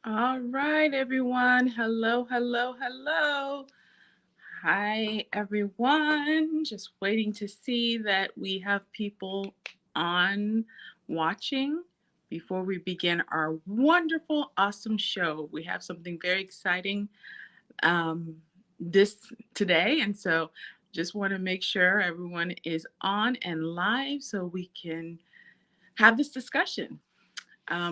All right, everyone. Hello, hello, hello. Hi, everyone. Just waiting to see that we have people on watching before we begin our wonderful, awesome show. We have something very exciting um, this today, and so just want to make sure everyone is on and live so we can have this discussion.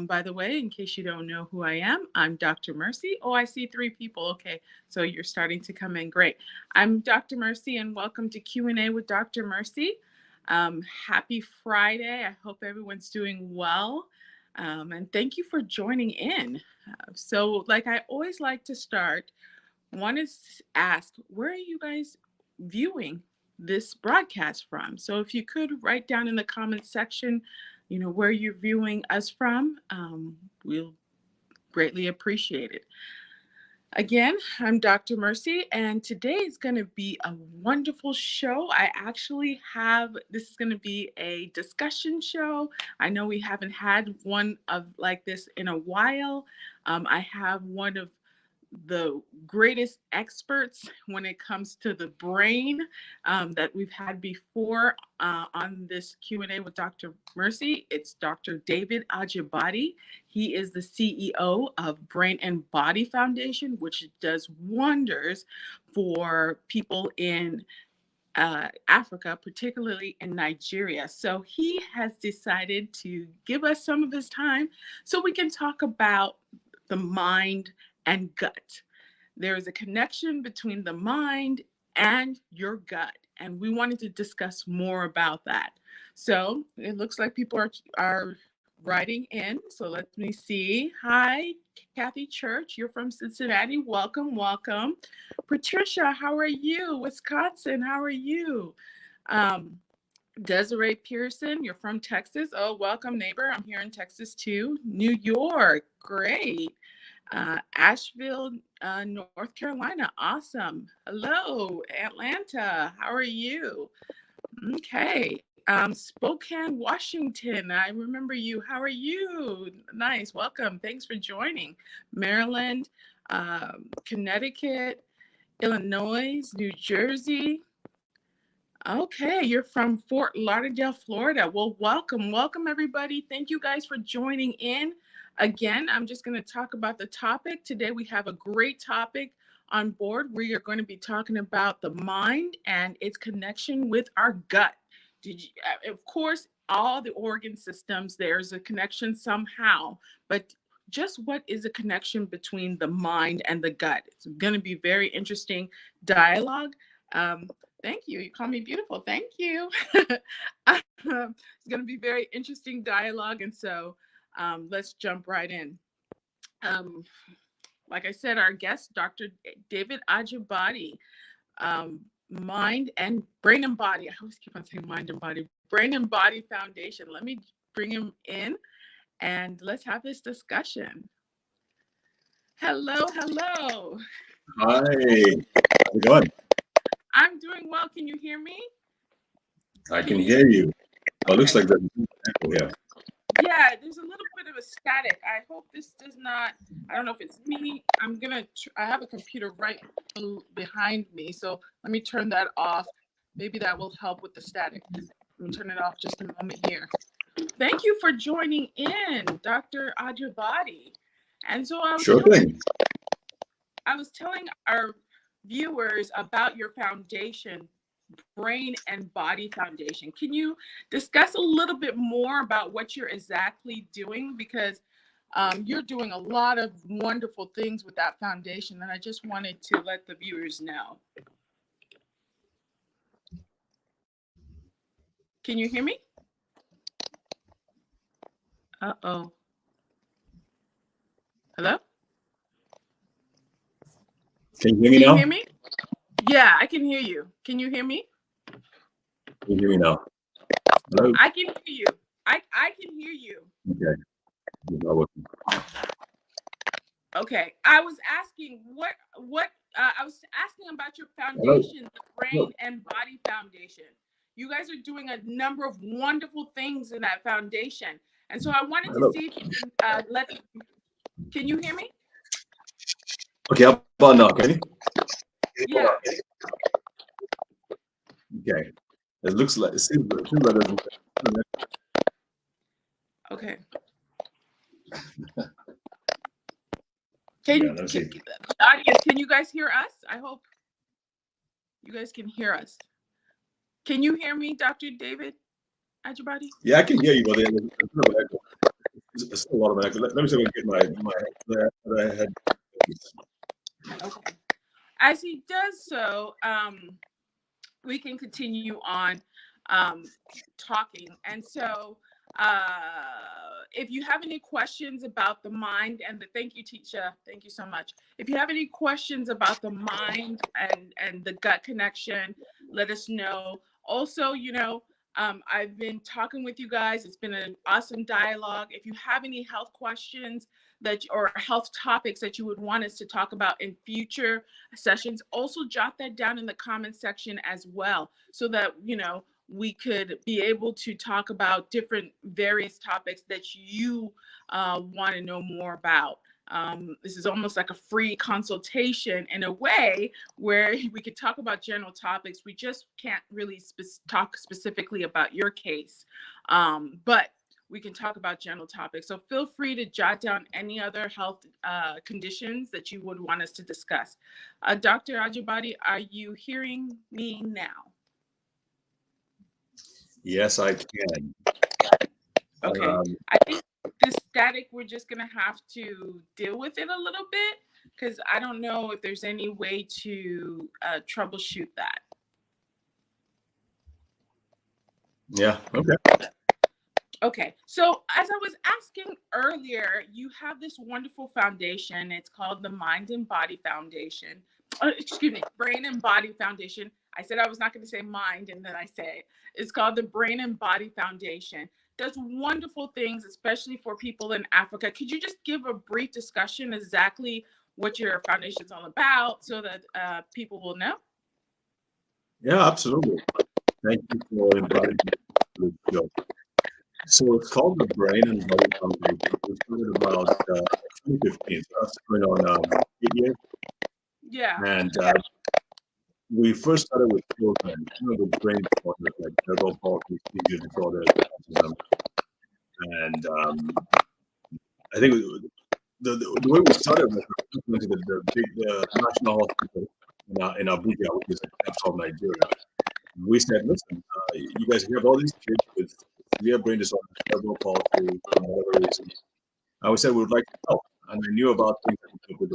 By the way, in case you don't know who I am, I'm Dr. Mercy. Oh, I see three people. Okay, so you're starting to come in. Great. I'm Dr. Mercy, and welcome to Q&A with Dr. Mercy. Happy Friday. I hope everyone's doing well. And thank you for joining in. So, like I always like to start, want to ask, where are you guys viewing this broadcast from? So if you could write down in the comments section, where you're viewing us from, we'll greatly appreciate it. Again, I'm Dr. Mercy, and today is going to be a wonderful show. I actually have this is going to be a discussion show. I know we haven't had one of like this in a while. I have one of the greatest experts when it comes to the brain that we've had before on this Q&A with Dr. Mercy. It's Dr. David Ajibade. He is the CEO of Brain and Body Foundation, which does wonders for people in Africa, particularly in Nigeria. So he has decided to give us some of his time so we can talk about the mind and gut. There is a connection between the mind and your gut, and we wanted to discuss more about that. So it looks like people are writing in. So let me see. Hi, Kathy Church. You're from Cincinnati. Welcome, welcome. Patricia, how are you? Wisconsin, how are you? Um, Desiree Pearson, you're from Texas. Oh, welcome, neighbor. I'm here in Texas too. New York, great. Asheville, North Carolina, awesome. Hello, Atlanta, how are you? Okay. Spokane, Washington, I remember you. How are you? Nice, welcome. Thanks for joining. Maryland, Connecticut, Illinois, New Jersey. Okay, you're from Fort Lauderdale, Florida. Well, welcome. Welcome, everybody. Thank you guys for joining in. Again, I'm just going to talk about the topic. Today, we have a great topic on board. We are going to be talking about the mind and its connection with our gut. Of course, all the organ systems, there's a connection somehow, but just what is a connection between the mind and the gut? It's going to be very interesting dialogue. Um, Thank you. You call me beautiful. Thank you. It's going to be very interesting dialogue. And so let's jump right in. Um, like I said, our guest, Dr. David Ajibade, Mind and Brain and Body. I always keep on saying Mind and Body. Brain and Body Foundation. Let me bring him in and let's have this discussion. Hello, hello. Hi, how's it going? I'm doing well. Can you hear me? I Can can you? hear you. Oh, it looks Okay. like there's an echo here. Yeah, there's a little bit of a static. I hope this does not. I don't know if it's me. I have a computer right behind me, so let me turn that off. Maybe that will help with the static. Let me turn it off just a moment here. Thank you for joining in, Dr. Ajibade. And so Sure thing. I was telling our viewers about your foundation, Brain and Body Foundation. Can you discuss a little bit more about what you're exactly doing? Because you're doing a lot of wonderful things with that foundation, and I just wanted to let the viewers know. Can you hear me? Uh-oh. Hello? Can you hear me Can you hear now? me? Yeah, I can hear you. Can you hear me? Can you hear me now? Hello? I can hear you. I can hear you. Okay. It's not working. Okay. I was asking what I was asking about your Hello? foundation, the Brain and Body Foundation. You guys are doing a number of wonderful things in that foundation. And so I wanted to Hello? see if you can let can you hear me? Okay, how about now? Can you? Yeah. Okay. It looks like it seems like Okay. yeah, Can, let's can see. audience, can you guys hear us? I hope you guys can hear us. Can you hear me, Dr. David Ajibade? Yeah, I can hear you, but there's a bit of an echo. There's still a lot of an echo. Let me see if I can get my head. Okay. As he does so, we can continue on um, talking. And so, if you have any questions about the mind and the thank you, Teacher, thank you so much. If you have any questions about the mind and the gut connection, let us know. Also, I've been talking with you guys. It's been an awesome dialogue. If you have any health questions or health topics that you would want us to talk about in future sessions, also jot that down in the comment section as well, so that we could be able to talk about different various topics that you want to know more about. This is almost like a free consultation in a way, where we could talk about general topics. We just can't really talk specifically about your case, but we can talk about general topics. So feel free to jot down any other health conditions that you would want us to discuss. Dr. Ajibade, are you hearing me now? Yes, I can. Okay. Um, I think this static, we're just going to have to deal with it a little bit, because I don't know if there's any way to troubleshoot that. yeah. Okay. Okay, so as I was asking earlier, you have this wonderful foundation. It's called the Mind and Body Foundation. Excuse me, Brain and Body Foundation. I said I was not going to say mind, and then I say it. It's called the Brain and Body Foundation. Does wonderful things, especially for people in Africa. Could you just give a brief discussion exactly what your foundation is all about, so that people will know? Yeah, absolutely. Thank you for inviting me to the show. So it's called the Brain and Body Foundation. We started about 2015, so that's going on 8 years. Yeah. And we first started with children, with brain disorders like cerebral palsy, seizure disorders, autism. And I think the way we started was we went to the big national hospital in Abuja, which is the capital of Nigeria. We said, listen, you guys have all these kids with severe brain disorders, cerebral palsy, for whatever reason. And we said we would like to help. And I knew about things that we could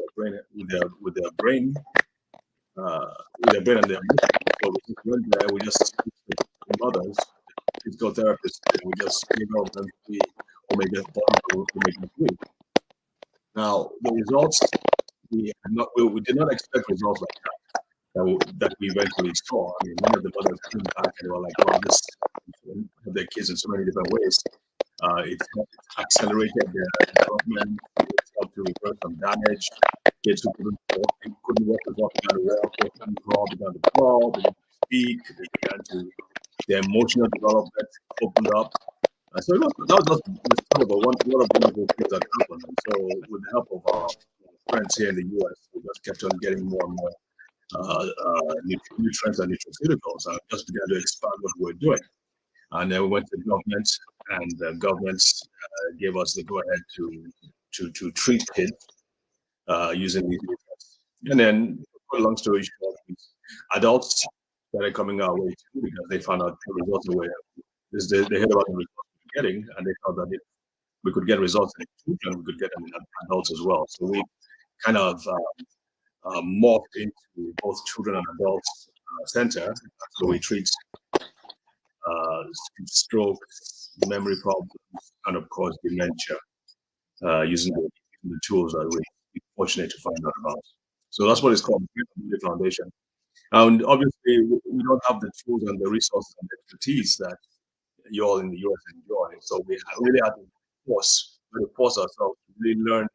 with their brain, uh, with their brain and their emotions. So we just went there. We just speak to the mothers, physical therapists, and we just gave them the omega bond or omega 3. Now the results we did not expect results like that we eventually saw. I mean, many of the mothers came back and they were like, "Wow, this have their kids in so many different ways. It's accelerated their development. It's helped to reverse some damage. Kids who couldn't walk began to walk, or couldn't crawl began to crawl, began to speak, they began to their emotional development opened up. So that was just the start of one of the wonderful things that happened. And so, with the help of our friends here in the U.S., we just kept on getting more and more nutrients and nutraceuticals. And just began to expand what we were doing. And then we went to the government, and the government gave us the go ahead to treat kids using these nutrients. And then, for a long story short, adults started coming our way too, because they found out the results were they heard about the results we were getting, and they thought that if we could get results in children, we could get them in adults as well. So we kind of morphed into both children and adults center. So we treat stroke, memory problems, and of course dementia using the tools that we're fortunate to find out about. So that's what it's called, the Foundation. And obviously, we don't have the tools and the resources and the expertise that you all in the US enjoy. So we really had to force ourselves to really learn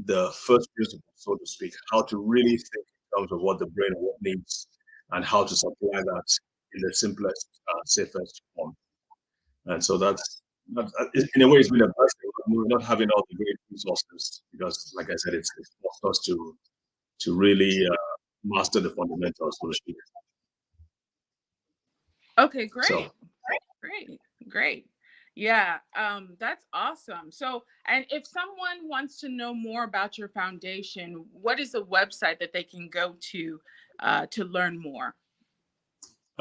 the first principle, so to speak, how to really think in terms of what the brain what needs and how to supply that in the simplest, safest form. And so in a way, it's been a blessing, not having all the great resources, because, like I said, it's forced us to to really master the fundamentals for the shooter. Okay, So great. Great. Great. Yeah, that's awesome. So, and if someone wants to know more about your foundation, what is the website that they can go to learn more?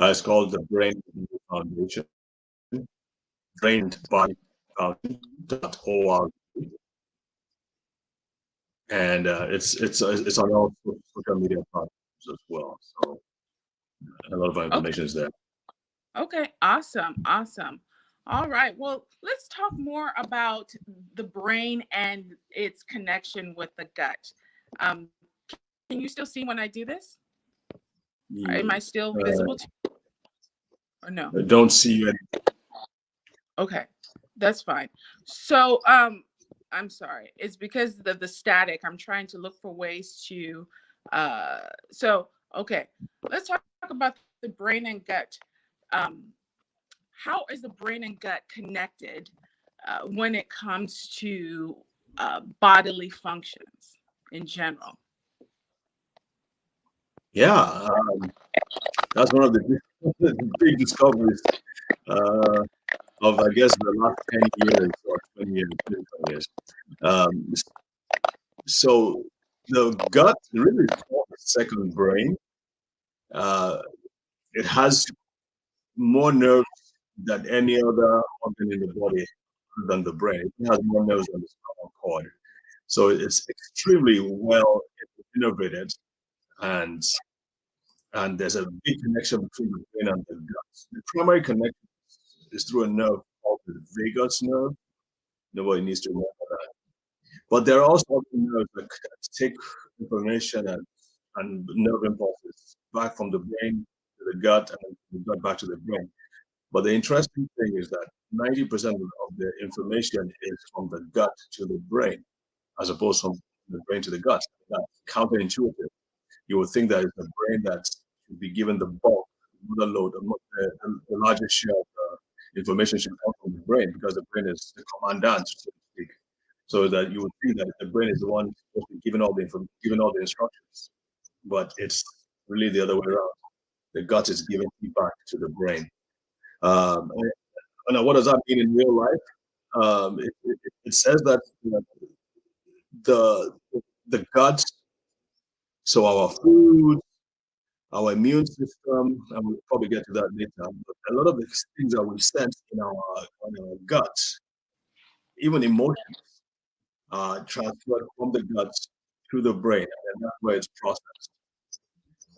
it's called the Brain Foundation, brainbodyfoundation.org, and it's on all social media platforms as well. So a lot of our Okay. information is there. Okay. Awesome. Awesome. All right. Well, let's talk more about the brain and its connection with the gut. Can you still see when I do this? Am I Yeah. still visible to or no? I don't see you. Okay, that's fine. So, I'm sorry. It's because of the static. I'm trying to look for ways to. So, okay, let's talk about the brain and gut. Um, how is the brain and gut connected when it comes to bodily functions in general? Yeah, that's one of the big discoveries uh, of, I guess, the last 10 years or 20 years, 20 years. Um, so the gut really is called the second brain. Uh, it has more nerves than any other organ in the body than the brain. It has more nerves than the spinal cord. So it's extremely well innervated, and and there's a big connection between the brain and the gut. The primary connection is through a nerve called the vagus nerve. Nobody needs to remember that. But there are also other nerves that take information and nerve impulses back from the brain to the gut and the gut back to the brain. But the interesting thing is that 90% of the information is from the gut to the brain, as opposed from the brain to the gut. That's counterintuitive. You would think that it's the brain that should be given the bulk, the load, the largest share of information should come from the brain because the brain is the commandant, so to speak. So that you would think that the brain is the one supposed to be giving all the instructions, but it's really the other way around. The gut is giving feedback to the brain. And what does that mean in real life? It says that the the gut, so our food, our immune system, and we'll probably get to that later. But a lot of the things that we sense in our gut, even emotions, are transferred from the gut to the brain, and that's where it's processed.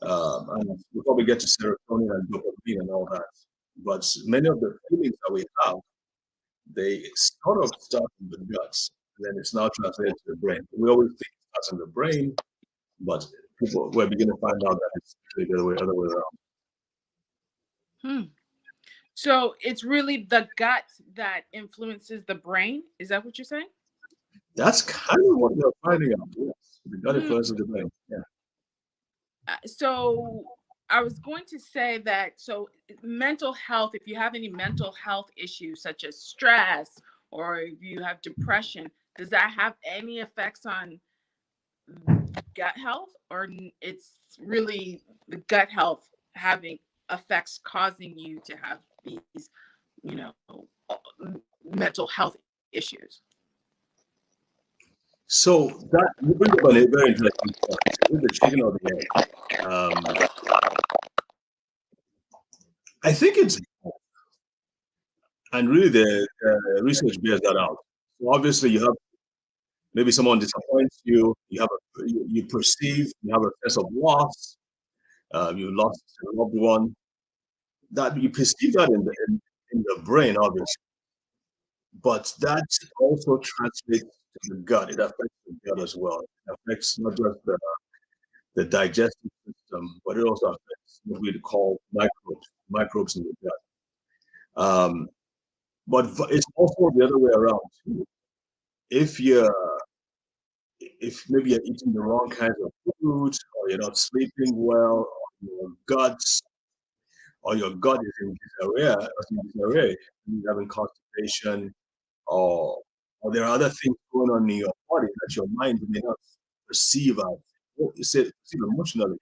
And we'll probably get to serotonin and dopamine and all that. But many of the feelings that we have, they sort of start in the guts, and then it's now translated to the brain. We always think it starts in the brain, but we're beginning to find out that it's really other way around. Hmm. So it's really the gut that influences the brain. Is that what you're saying? That's kind of what we're finding out. Yes, the gut Hmm. influences the brain. Yeah. So I was going to say that mental health, if you have any mental health issues such as stress or if you have depression, does that have any effects on gut health or it's really the gut health having effects causing you to have these, you know, mental health issues? So that you bring up a very interesting point. With the chicken or the egg, I think it's, and really the research bears that out. So obviously you have maybe someone disappoints you, you perceive, you have a sense of loss, you lost a loved one, that you perceive that in the brain, obviously, but that also translates to the gut. It affects the gut as well. It affects not just the digestive system, but it also affects what we call microbes in the gut. Um, but it's also the other way around too. If you're if maybe you're eating the wrong kinds of food, or you're not sleeping well, or your gut is in disarray, you're having constipation, or there are other things going on in your body that your mind may not perceive as. see, emotionally,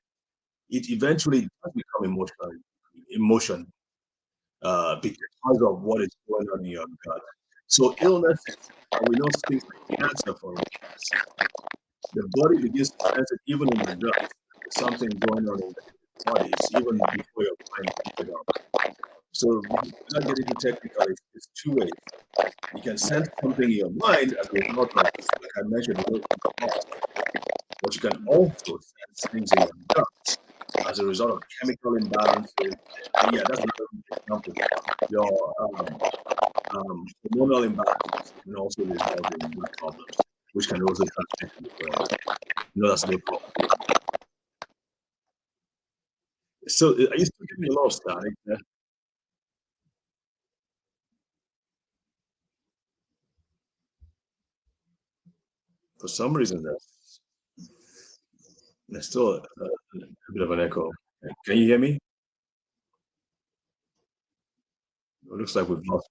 it eventually does become emotion because of what is going on in your gut. So illnesses, we know things like cancer, for instance, the body begins to sense it even in the gut. There's something going on in the bodies even before your mind picks it up. So without getting too technical, it's two ways. You can sense something in your mind as a result of, like I mentioned, the way you thought, but you can also sense things in your gut as a result of chemical imbalances. And yeah, that's another example. Your hormonal imbalances can also result in gut problems, which can also translate to the brain. That's no problem. So, are you still getting a lot of static there? For some reason, there's still a bit of an echo. Can you hear me? It looks like we've lost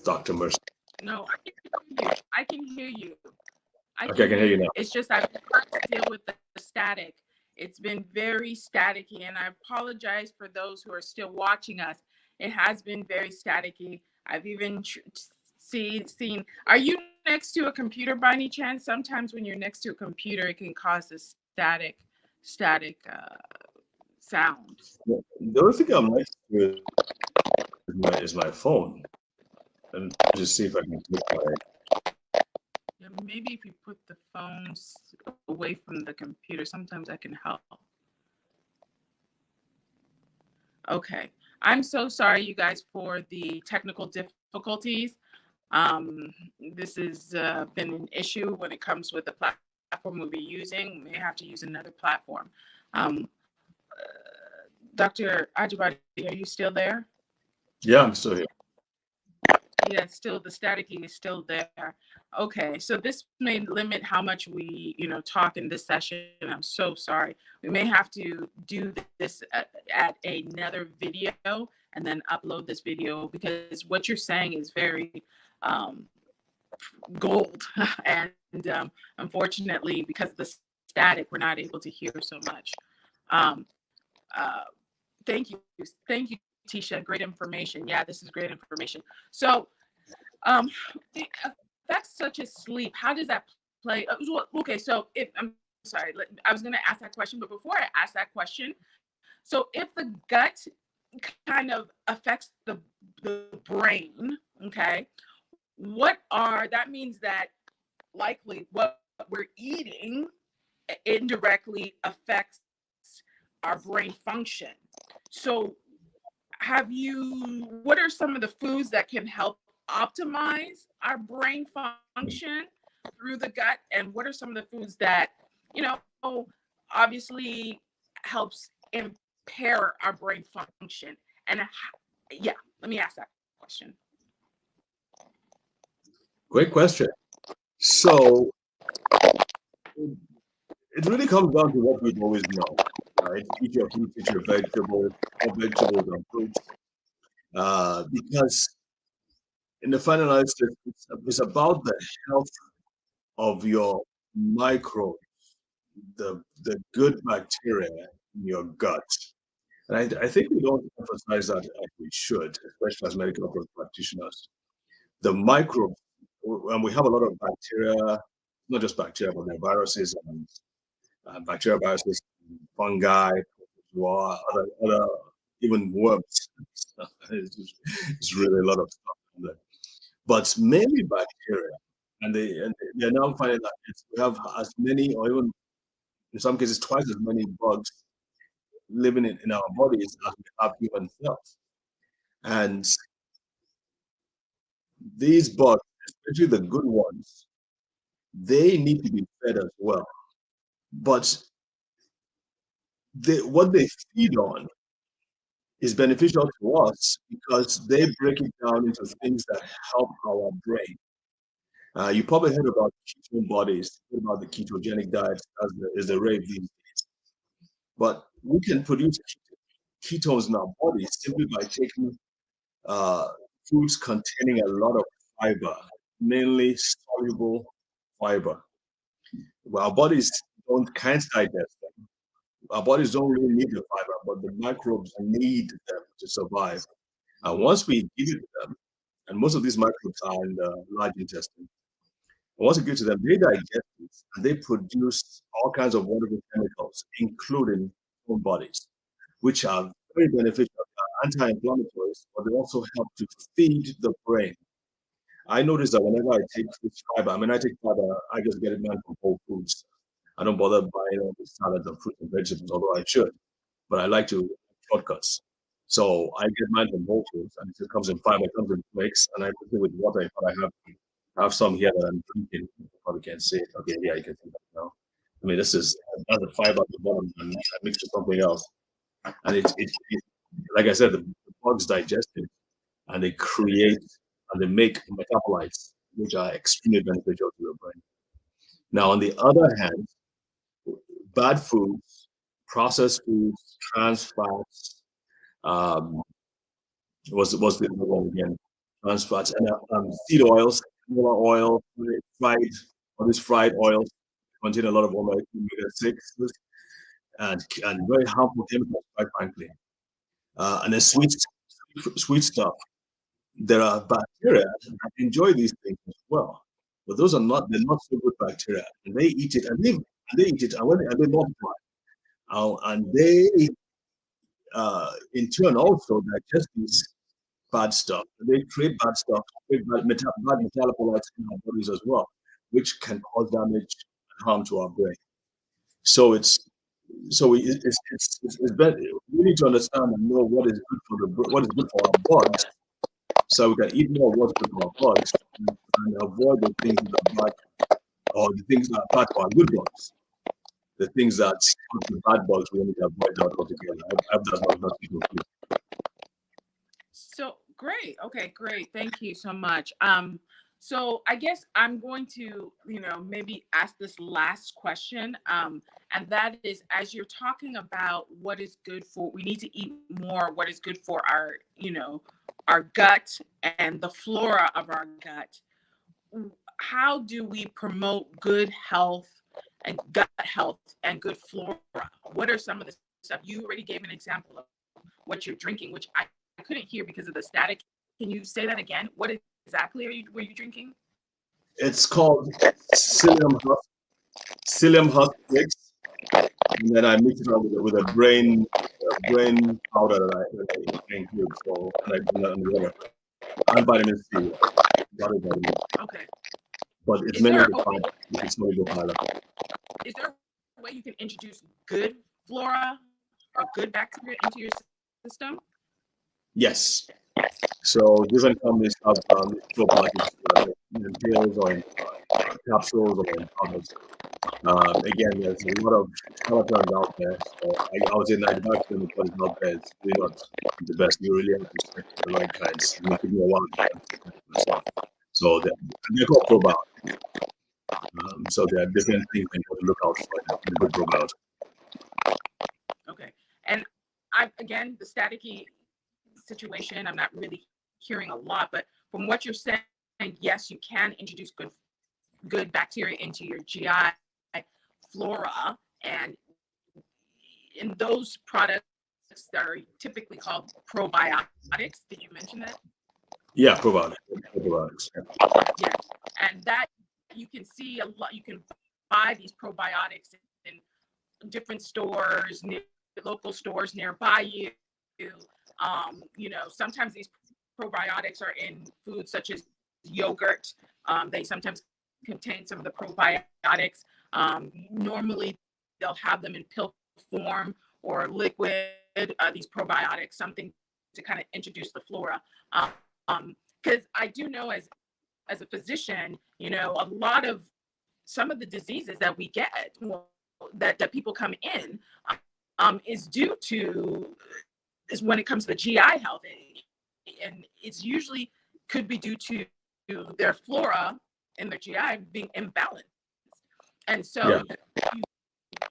Dr. Mercy. No, I can hear you. I can hear you. I Okay, I can can hear hear you you. now. It's just I've tried to deal with the static. It's been very staticky, and I apologize for those who are still watching us. It has been very staticky. I've even seen. Are you next to a computer by any chance? Sometimes when you're next to a computer, it can cause a static sound. The only thing I'm next to is my phone. And just see if I can click my. Yeah, maybe if you put the phones away from the computer, sometimes that can help. Okay. I'm so sorry, you guys, for the technical difficulties. This has been an issue when it comes with the platform we'll be using. We may have to use another platform. Um, Dr. Ajibade, are you still there? Yeah, I'm still here. Yeah, still the staticky is still there. Okay, so this may limit how much we, talk in this session. I'm so sorry. We may have to do this at another video and then upload this video because what you're saying is very um, gold, and unfortunately, because of the static, we're not able to hear so much. Um, uh, thank you, Tisha. Great information. Yeah, this is great information. So um, the effects such as sleep, how does that play? Okay, so if I'm sorry, I was going to ask that question, but before I ask that question, so if the gut kind of affects the brain, okay, that means that likely what we're eating indirectly affects our brain function. So what are some of the foods that can help optimize our brain function through the gut? And what are some of the foods that, you know, obviously helps impair our brain function? And yeah, let me ask that question. Great question. So it really comes down to what we've always known, right? Eat your fruits, eat your vegetables, all vegetables and fruits. Because in the final analysis, it's about the health of your microbes, the good bacteria in your gut. And I think we don't emphasize that like we should, especially as medical practitioners. The microbes, and we have a lot of bacteria, not just bacteria, but the viruses and bacteria, viruses, fungi, other even worms. It's really a lot of stuff in there. But mainly bacteria. And they're now finding that we have as many, or even in some cases, twice as many bugs living in our bodies as we have human cells. And these bugs, especially the good ones, they need to be fed as well. But what they feed on is beneficial to us because they break it down into things that help our brain. You probably heard about ketone bodies, heard about the ketogenic diet as is the rave these days. But we can produce ketones in our bodies simply by taking uh, foods containing a lot of fiber, mainly soluble fiber. Well, our bodies can't digest them. Our bodies don't really need the fiber, but the microbes need them to survive. And once we give it to them, and most of these microbes are in the large intestine, and once we give it to them, they digest it and they produce all kinds of wonderful chemicals, including foreign bodies, which are very beneficial, anti-inflammatories, but they also help to feed the brain. I notice that whenever I take this fiber, I mean, I take fiber, I just get it man from Whole Foods. I don't bother buying all the salads and fruits and vegetables, although I should, but I like to shortcuts. So I get mine from Whole Foods, and it comes in fiber, it comes in flakes, and I put it with water. In fact, I have some here that I'm drinking. You probably can't see it. Okay, yeah, you can see that now. I mean, this is that's the fiber at the bottom, and I mix with something else, and it like I said, the bugs digest it, and they create and they make metabolites, which are extremely beneficial to the brain. Now, on the other hand, bad foods, processed foods, trans fats, um, what's the other one again? Trans fats and seed oils, canola oil, fried, all these fried oils contain a lot of omega 6 and very harmful chemicals, quite frankly. And then sweet stuff. There are bacteria that enjoy these things as well, but they're not so good bacteria, and they eat it and they eat it and they multiply, and they in turn also digest these bad stuff. They create bad stuff, create bad metabolites in our bodies as well, which can cause damage and harm to our brain. So it's better. We need to understand and know what is good for our bugs, so we can eat more of what's good for our bugs and avoid the things that are bad or the things that are bad for our good bugs. The things that the bad bugs we need to avoid that altogether. I hope that's not people feel. So great. Okay, great. Thank you so much. So I guess I'm going to, maybe ask this last question. And that is, as you're talking about what is good for, we need to eat more, what is good for our, our gut and the flora of our gut. How do we promote good health and gut health and good flora? What are some of the stuff you already gave an example of what you're drinking, which I couldn't hear because of the static. Can you say that again? What exactly were you drinking? It's called psyllium husk mix, and then I mix it up with a brain powder that I include. So and I do that in water and vitamin C, vitamin. Okay. But it's Is mainly there the a fiber. It's soluble fiber. is there a way you can introduce good flora or good bacteria into your system? Yes. So different companies have probiotics in pills or in capsules or in powders. Again, there's a lot of charlatans out there. So I would say 95% of what is out there is really not the best. You really have to select the right kinds. And it took me a while to get myself. So they're called probiotics. So there are different things that you have to look out for in a good probiotic. Okay. And I again the staticky situation, I'm not really hearing a lot, but from what you're saying, yes, you can introduce good bacteria into your GI flora, and in those products that are typically called probiotics. Did you mention that? Yeah, probiotics. Yeah, and that you can see a lot. You can buy these probiotics in different stores, local stores nearby you. Sometimes these probiotics are in foods such as yogurt. They sometimes contain some of the probiotics. Normally, they'll have them in pill form or liquid. These probiotics, something to kind of introduce the flora. Because I do know as a physician, a lot of some of the diseases that we get, that people come in, is due to is when it comes to the GI health, and it's usually could be due to their flora and their GI being imbalanced. And so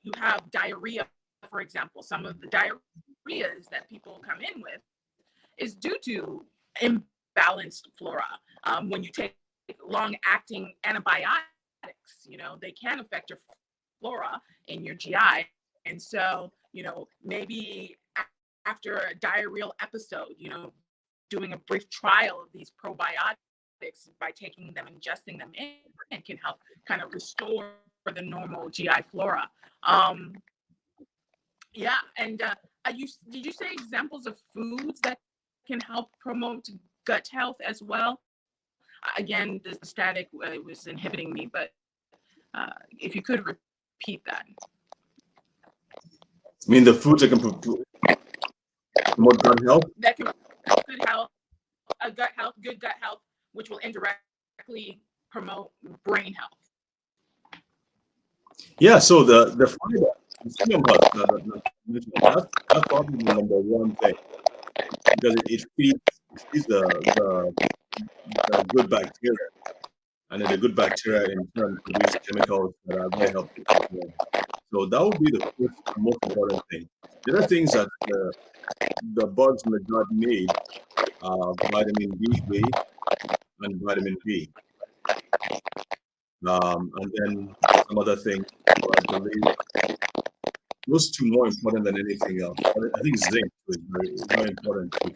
you have diarrhea, for example. Some of the diarrheas that people come in with is due to imbalanced flora. When you take long-acting antibiotics, they can affect your flora in your GI. And so, maybe after a diarrheal episode, doing a brief trial of these probiotics by taking them, ingesting them in, can help kind of restore the normal GI flora. Yeah, and did you say examples of foods that can help promote gut health as well? Again, the static was inhibiting me, but if you could repeat that. I mean, the foods that can promote gut health. That can good health, gut health, good gut health, which will indirectly promote brain health. Yeah, so the fiber, the sodium that's probably the number one thing, because it feeds the good bacteria, and then the good bacteria in turn produce chemicals that are very helpful as well. So that would be the first and most important thing. The other things that the bugs in the gut need are vitamin D3 and vitamin B, and then some other things. But I believe those two more important than anything else. I think zinc is very important too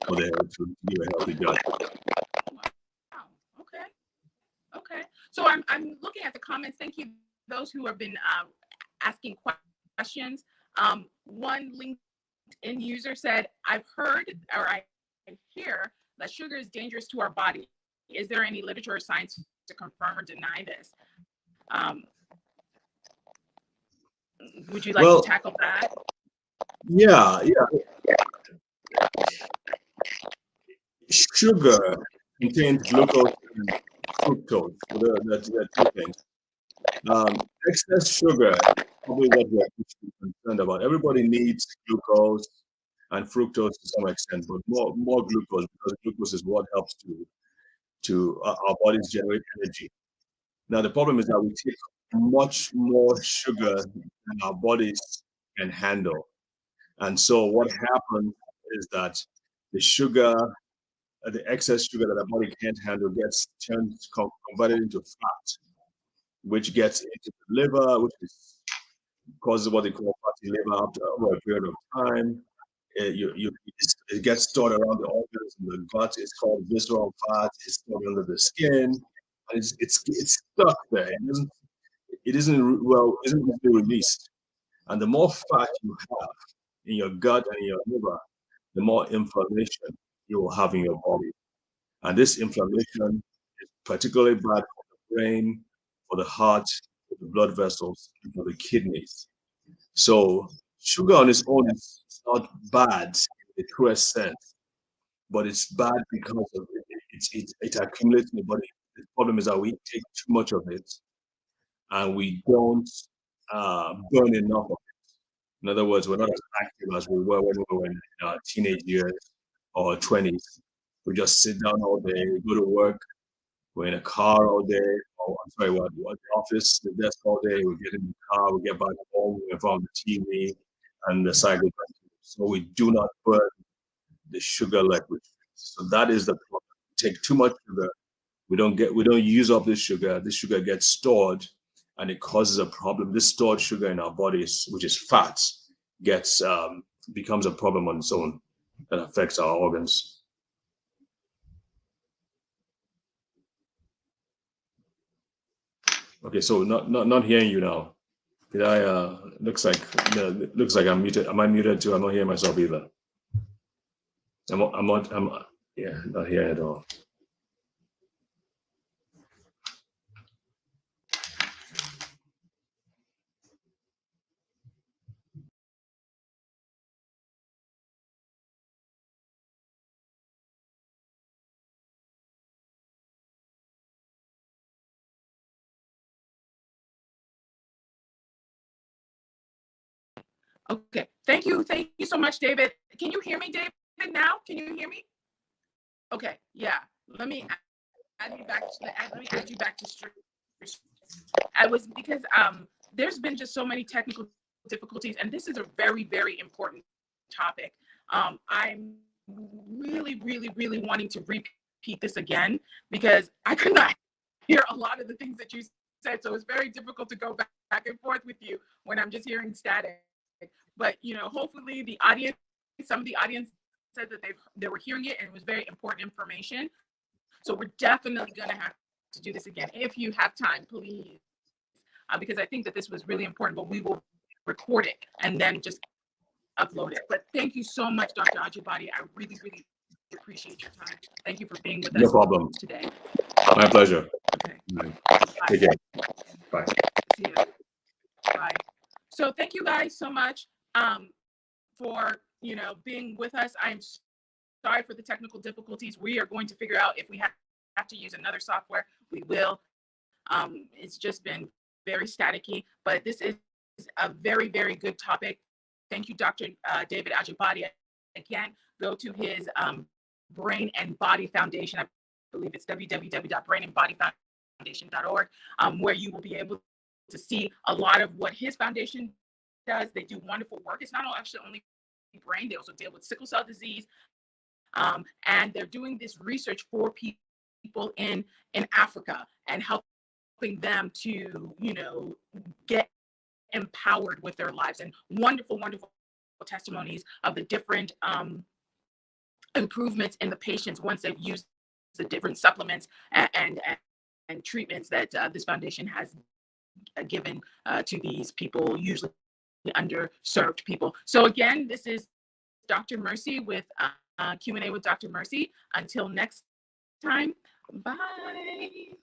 for the to give a healthy gut. Wow. Okay. So I'm looking at the comments. Thank you, those who have been asking questions. One LinkedIn user said, "I've heard or I hear that sugar is dangerous to our body. Is there any literature or science to confirm or deny this?" Would you like to tackle that? Yeah. Sugar contains glucose and fructose. So there are two things. Excess sugar is probably what we're concerned about. Everybody needs glucose and fructose to some extent, but more glucose, because glucose is what helps to our bodies generate energy. Now the problem is that we take much more sugar than our bodies can handle, and so what happens is that the sugar, the excess sugar that our body can't handle, gets converted into fat, which gets into the liver, which causes what they call fatty liver after over a period of time. It gets stored around the organs in the gut. It's called visceral fat. It's stored under the skin, and it's stuck there. Isn't easily released. And the more fat you have in your gut and in your liver, the more inflammation you will have in your body. And this inflammation is particularly bad for the brain, for the heart, for the blood vessels, and for the kidneys. So sugar on its own is not bad in the truest sense, but it's bad because of it accumulates in the body. The problem is that we take too much of it, and we don't burn enough of it. In other words, we're not as active as we were when we were in our teenage years or 20s. We just sit down all day, go to work, we're in a car all day. Oh, I'm sorry, we're at the office, the desk all day. We get in the car, we get back home, we're in front of the TV, and the cycle continues. So we do not burn the sugar like we should. So that is the problem. We take too much sugar. We don't use up this sugar. This sugar gets stored, and it causes a problem. This stored sugar in our bodies, which is fat, gets becomes a problem on its own that affects our organs. Okay, so not hearing you now. Did I? Looks like I'm muted. Am I muted too? I'm not hearing myself either. Yeah, not hearing at all. Okay. Thank you so much, David. Can you hear me, David? Now, can you hear me? Okay. Yeah. Let me add you back. Let me add you back to stream. I was because there's been just so many technical difficulties, and this is a very, very important topic. I'm really wanting to repeat this again because I could not hear a lot of the things that you said, so it's very difficult to go back and forth with you when I'm just hearing static. But hopefully the audience, some of the audience said that they were hearing it and it was very important information. So we're definitely going to have to do this again if you have time, please, because I think that this was really important. But we will record it and then just upload it. But thank you so much, Dr. Ajibade. I really, really appreciate your time. Thank you for being with us No problem. today. My pleasure. Okay. Take care. Bye. See you. Bye. So thank you guys so much for being with us. I'm sorry for the technical difficulties. We are going to figure out if we have to use another software. We will. It's just been very staticky, but this is a very, very good topic. Thank you, Dr. David Ajibade. Again, go to his Brain and Body Foundation. I believe it's www.brainandbodyfoundation.org, where you will be able to see a lot of what his foundation does. They do wonderful work. It's not actually only brain, they also deal with sickle cell disease. And they're doing this research for people in Africa and helping them to, get empowered with their lives, and wonderful, wonderful testimonies of the different improvements in the patients once they've used the different supplements and treatments that this foundation has given to these people, usually underserved people. So again, this is Dr. Mercy with Q&A with Dr. Mercy. Until next time, bye.